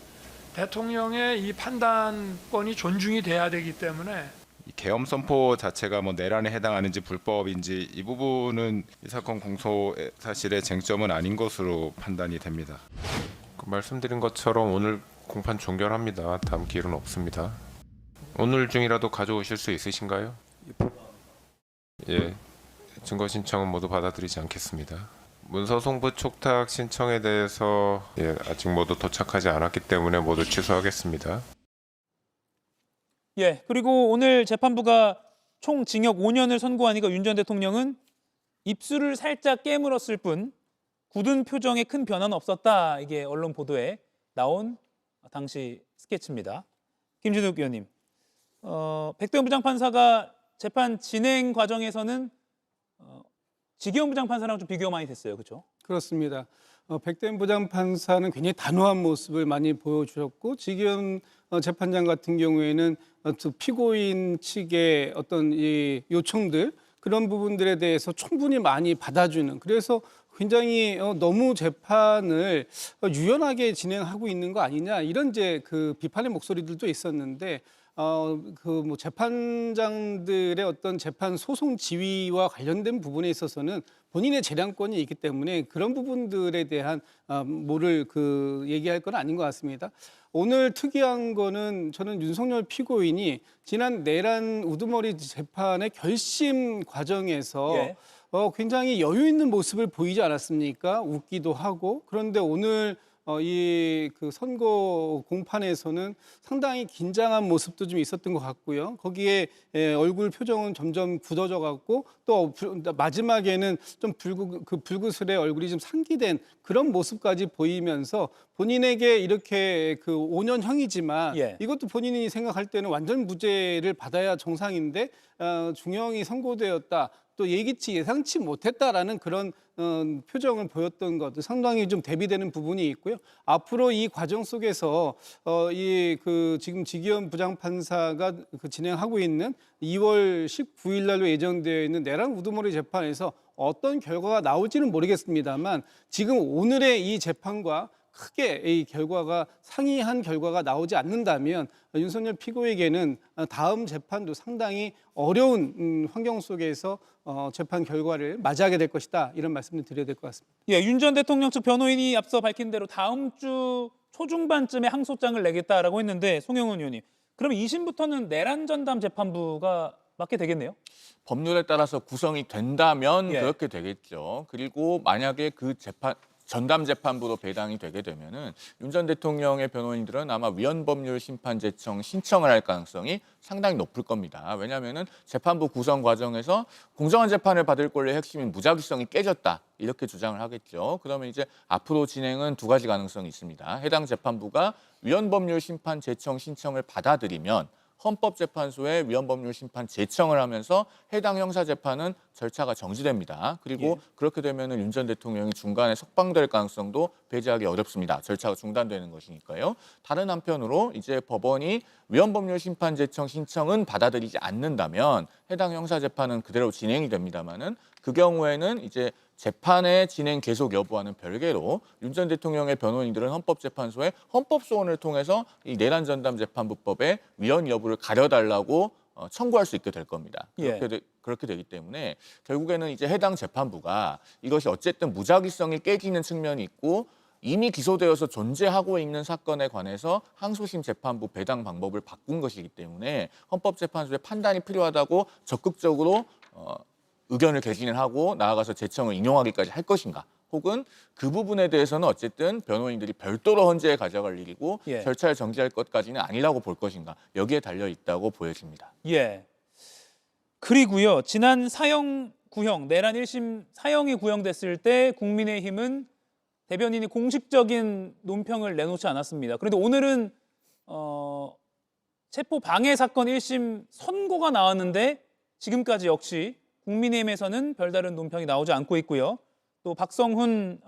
대통령의 이 판단권이 존중이 돼야 되기 때문에 이 계엄 선포 자체가 뭐 내란에 해당하는지 불법인지 이 부분은 이 사건 공소 사실의 쟁점은 아닌 것으로 판단이 됩니다. 말씀드린 것처럼 오늘 공판 종결합니다. 다음 기일은 없습니다. 오늘 중이라도 가져오실 수 있으신가요? 예, 증거 신청은 모두 받아들이지 않겠습니다. 문서 송부 촉탁 신청에 대해서 아직 모두 도착하지 않았기 때문에 모두 취소하겠습니다. 예, 그리고 오늘 재판부가 총 징역 5년을 선고하니까 윤 전 대통령은 입술을 살짝 깨물었을 뿐 굳은 표정에 큰 변화는 없었다. 이게 언론 보도에 나온 당시 스케치입니다. 김진욱 의원님, 백대현 부장판사가 재판 진행 과정에서는 지기현 부장판사랑 좀 비교가 많이 됐어요, 그렇죠? 그렇습니다. 백대현 부장판사는 굉장히 단호한 모습을 많이 보여주셨고 지기현 재판장 같은 경우에는 피고인 측의 어떤 이 요청들 그런 부분들에 대해서 충분히 많이 받아주는 그래서 굉장히 너무 재판을 유연하게 진행하고 있는 거 아니냐 이런 이제 그 비판의 목소리들도 있었는데 그 뭐 재판장들의 어떤 재판 소송 지휘와 관련된 부분에 있어서는 본인의 재량권이 있기 때문에 그런 부분들에 대한 뭐를 그 얘기할 건 아닌 것 같습니다. 오늘 특이한 거는 저는 윤석열 피고인이 지난 내란 우두머리 재판의 결심 과정에서 예. 굉장히 여유 있는 모습을 보이지 않았습니까? 웃기도 하고 그런데 오늘 이 그 선거 공판에서는 상당히 긴장한 모습도 좀 있었던 것 같고요. 거기에 얼굴 표정은 점점 굳어져 갔고 또 마지막에는 좀 불구슬에 얼굴이 좀 상기된 그런 모습까지 보이면서 본인에게 이렇게 그 5년형이지만 예. 이것도 본인이 생각할 때는 완전 무죄를 받아야 정상인데 중형이 선고되었다. 또 예상치 못했다라는 그런 표정을 보였던 것도 상당히 좀 대비되는 부분이 있고요. 앞으로 이 과정 속에서 이 그 지금 지기현 부장판사가 그 진행하고 있는 2월 19일 날로 예정되어 있는 내란 우두머리 재판에서 어떤 결과가 나올지는 모르겠습니다만 지금 오늘의 이 재판과 크게 이 결과가 상이한 결과가 나오지 않는다면 윤석열 피고에게는 다음 재판도 상당히 어려운 환경 속에서 재판 결과를 맞이하게 될 것이다. 이런 말씀을 드려야 될 것 같습니다. 예, 윤 전 대통령 측 변호인이 앞서 밝힌 대로 다음 주 초중반쯤에 항소장을 내겠다라고 했는데 송영은 의원님, 그러면 2심부터는 내란 전담 재판부가 맡게 되겠네요? 법률에 따라서 구성이 된다면 예. 그렇게 되겠죠. 그리고 만약에 그 전담 재판부로 배당이 되게 되면은 윤 전 대통령의 변호인들은 아마 위헌법률심판제청 신청을 할 가능성이 상당히 높을 겁니다. 왜냐하면은 재판부 구성 과정에서 공정한 재판을 받을 권리의 핵심인 무작위성이 깨졌다 이렇게 주장을 하겠죠. 그러면 이제 앞으로 진행은 두 가지 가능성이 있습니다. 해당 재판부가 위헌법률심판제청 신청을 받아들이면 헌법재판소에 위헌법률심판 제청을 하면서 해당 형사재판은 절차가 정지됩니다. 그리고 그렇게 되면 윤 전 대통령이 중간에 석방될 가능성도 배제하기 어렵습니다. 절차가 중단되는 것이니까요. 다른 한편으로 이제 법원이 위헌법률심판 제청 신청은 받아들이지 않는다면 해당 형사재판은 그대로 진행이 됩니다만은 그 경우에는 이제 재판의 진행 계속 여부와는 별개로 윤 전 대통령의 변호인들은 헌법재판소에 헌법소원을 통해서 이 내란전담재판부법의 위헌 여부를 가려달라고 청구할 수 있게 될 겁니다. 예. 그렇게 되기 때문에 결국에는 이제 해당 재판부가 이것이 어쨌든 무작위성이 깨지는 측면이 있고 이미 기소되어서 존재하고 있는 사건에 관해서 항소심 재판부 배당 방법을 바꾼 것이기 때문에 헌법재판소의 판단이 필요하다고 적극적으로 의견을 개진을 하고 나아가서 재청을 인용하기까지 할 것인가? 혹은 그 부분에 대해서는 어쨌든 변호인들이 별도로 헌재에 가져갈 일이고 예. 절차를 정지할 것까지는 아니라고 볼 것인가? 여기에 달려 있다고 보여집니다. 예. 그리고요. 지난 사형 구형 내란 1심 사형이 구형됐을 때 국민의힘은 대변인이 공식적인 논평을 내놓지 않았습니다. 그런데 오늘은 체포 방해 사건 1심 선고가 나왔는데 지금까지 역시 국민의힘에서는 별다른 논평이 나오지 않고 있고요. 또 박성훈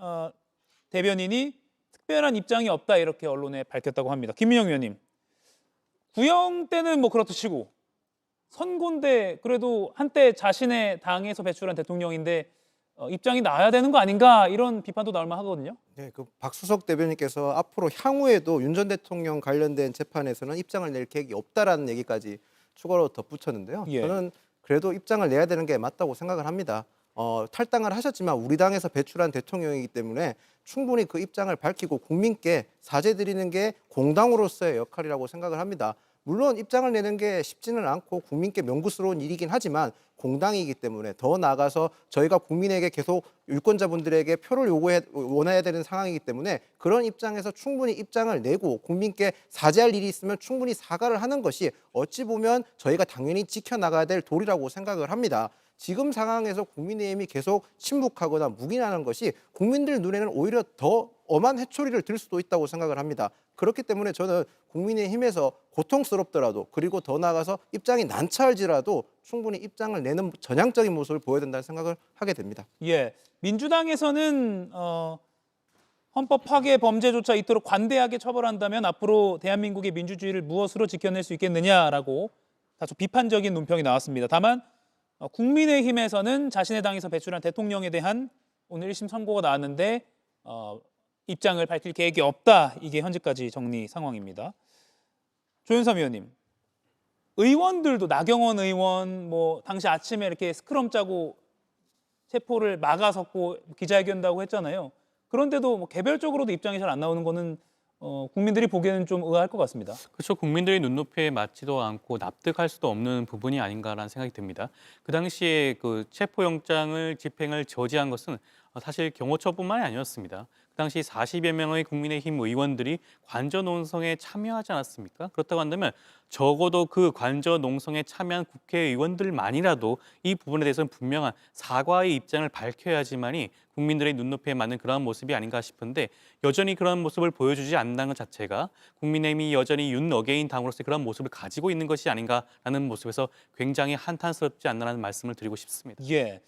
대변인이 특별한 입장이 없다 이렇게 언론에 밝혔다고 합니다. 김민영 의원님, 구형 때는 뭐 그렇다 치고 선고인데 그래도 한때 자신의 당에서 배출한 대통령인데 입장이 나와야 되는 거 아닌가 이런 비판도 나올 만하거든요. 네, 그 박수석 대변인께서 앞으로 향후에도 윤 전 대통령 관련된 재판에서는 입장을 낼 계획이 없다라는 얘기까지 추가로 덧붙였는데요. 예. 저는 그래도 입장을 내야 되는 게 맞다고 생각을 합니다. 탈당을 하셨지만 우리 당에서 배출한 대통령이기 때문에 충분히 그 입장을 밝히고 국민께 사죄드리는 게 공당으로서의 역할이라고 생각을 합니다. 물론 입장을 내는 게 쉽지는 않고 국민께 명구스러운 일이긴 하지만 공당이기 때문에 더 나아가서 저희가 국민에게 계속 유권자분들에게 표를 원해야 되는 상황이기 때문에 그런 입장에서 충분히 입장을 내고 국민께 사죄할 일이 있으면 충분히 사과를 하는 것이 어찌 보면 저희가 당연히 지켜나가야 될 도리라고 생각을 합니다. 지금 상황에서 국민의힘이 계속 침묵하거나 묵인하는 것이 국민들 눈에는 오히려 더 엄한 해초리를 들 수도 있다고 생각을 합니다. 그렇기 때문에 저는 국민의힘에서 고통스럽더라도 그리고 더 나아가서 입장이 난처할지라도 충분히 입장을 내는 전향적인 모습을 보여야 된다는 생각을 하게 됩니다. 예, 민주당에서는 헌법 파괴 범죄조차 이토록 관대하게 처벌한다면 앞으로 대한민국의 민주주의를 무엇으로 지켜낼 수 있겠느냐라고 다소 비판적인 논평이 나왔습니다. 다만 국민의힘에서는 자신의 당에서 배출한 대통령에 대한 오늘 1심 선고가 나왔는데 입장을 밝힐 계획이 없다. 이게 현재까지 정리 상황입니다. 조윤섬 의원님, 의원들도 나경원 의원 뭐 당시 아침에 이렇게 스크럼 짜고 체포를 막아섰고 기자회견다고 했잖아요. 그런데도 뭐 개별적으로도 입장이 잘 안 나오는 거는 국민들이 보기에는 좀 의아할 것 같습니다. 그렇죠. 국민들의 눈높이에 맞지도 않고 납득할 수도 없는 부분이 아닌가라는 생각이 듭니다. 그 당시에 그 체포영장을 집행을 저지한 것은 사실 경호처뿐만이 아니었습니다. 그 당시 40여 명의 국민의힘 의원들이 관저 농성에 참여하지 않았습니까? 그렇다고 한다면 적어도 그 관저 농성에 참여한 국회의원들만이라도 이 부분에 대해서는 분명한 사과의 입장을 밝혀야지만이 국민들의 눈높이에 맞는 그러한 모습이 아닌가 싶은데 여전히 그런 모습을 보여주지 않는다는 것 자체가 국민의힘이 여전히 윤 어게인 당으로서의 그런 모습을 가지고 있는 것이 아닌가라는 모습에서 굉장히 한탄스럽지 않나라는 말씀을 드리고 싶습니다. 예.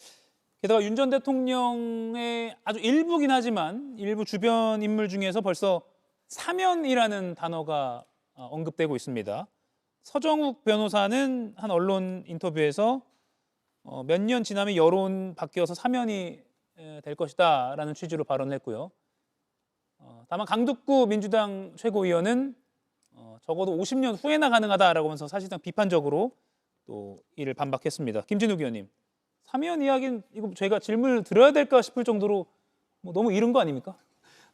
게다가 윤 전 대통령의 아주 일부긴 하지만 일부 주변 인물 중에서 벌써 사면이라는 단어가 언급되고 있습니다. 서정욱 변호사는 한 언론 인터뷰에서 몇 년 지나면 여론 바뀌어서 사면이 될 것이다라는 취지로 발언을 했고요. 다만 강득구 민주당 최고위원은 적어도 50년 후에나 가능하다라고 하면서 사실상 비판적으로 또 이를 반박했습니다. 김진욱 의원님, 사면 이야기는 이거 저희가 질문을 드려야 될까 싶을 정도로 뭐 너무 이른 거 아닙니까?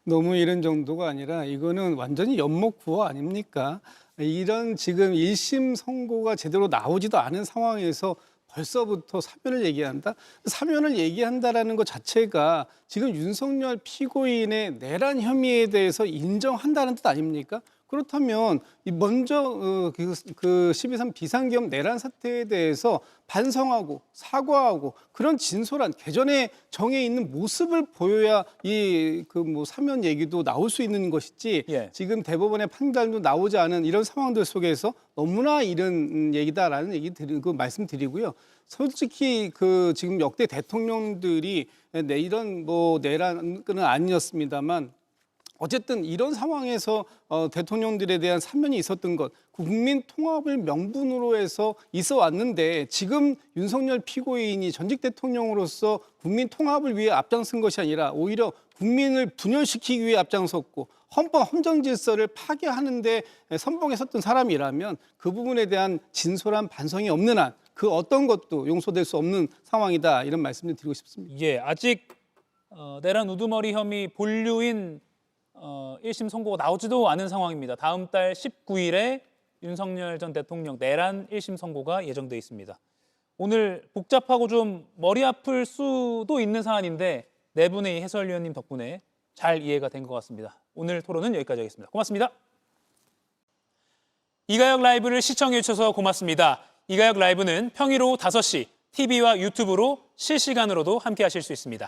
너무 이런 정도가 아니라 이거는 완전히 연목구호 아닙니까? 이런 지금 1심 선고가 제대로 나오지도 않은 상황에서 벌써부터 사면을 얘기한다? 사면을 얘기한다라는 것 자체가 지금 윤석열 피고인의 내란 혐의에 대해서 인정한다는 뜻 아닙니까? 그렇다면 먼저 그 12.3 비상계엄 내란 사태에 대해서 반성하고 사과하고 그런 진솔한 개전의 정에 있는 모습을 보여야 이 사면 얘기도 나올 수 있는 것이지 예. 지금 대법원의 판단도 나오지 않은 이런 상황들 속에서 너무나 이런 얘기다라는 얘기 말씀드리고요. 솔직히 지금 역대 대통령들이 이런 내란은 아니었습니다만. 어쨌든 이런 상황에서 대통령들에 대한 사면이 있었던 것, 국민 통합을 명분으로 해서 있어 왔는데 지금 윤석열 피고인이 전직 대통령으로서 국민 통합을 위해 앞장선 것이 아니라 오히려 국민을 분열시키기 위해 앞장섰고 헌법 헌정 질서를 파괴하는 데 선봉에 섰던 사람이라면 그 부분에 대한 진솔한 반성이 없는 한 그 어떤 것도 용서될 수 없는 상황이다 이런 말씀을 드리고 싶습니다. 예, 아직 내란 우두머리 혐의 본류인 1심 선고가 나오지도 않은 상황입니다. 다음 달 19일에 윤석열 전 대통령 내란 1심 선고가 예정돼 있습니다. 오늘 복잡하고 좀 머리 아플 수도 있는 사안인데 네 분의 해설위원님 덕분에 잘 이해가 된 것 같습니다. 오늘 토론은 여기까지 하겠습니다. 고맙습니다. 이가혁 라이브를 시청해 주셔서 고맙습니다. 이가혁 라이브는 평일 오후 5시 TV와 유튜브로 실시간으로도 함께 하실 수 있습니다.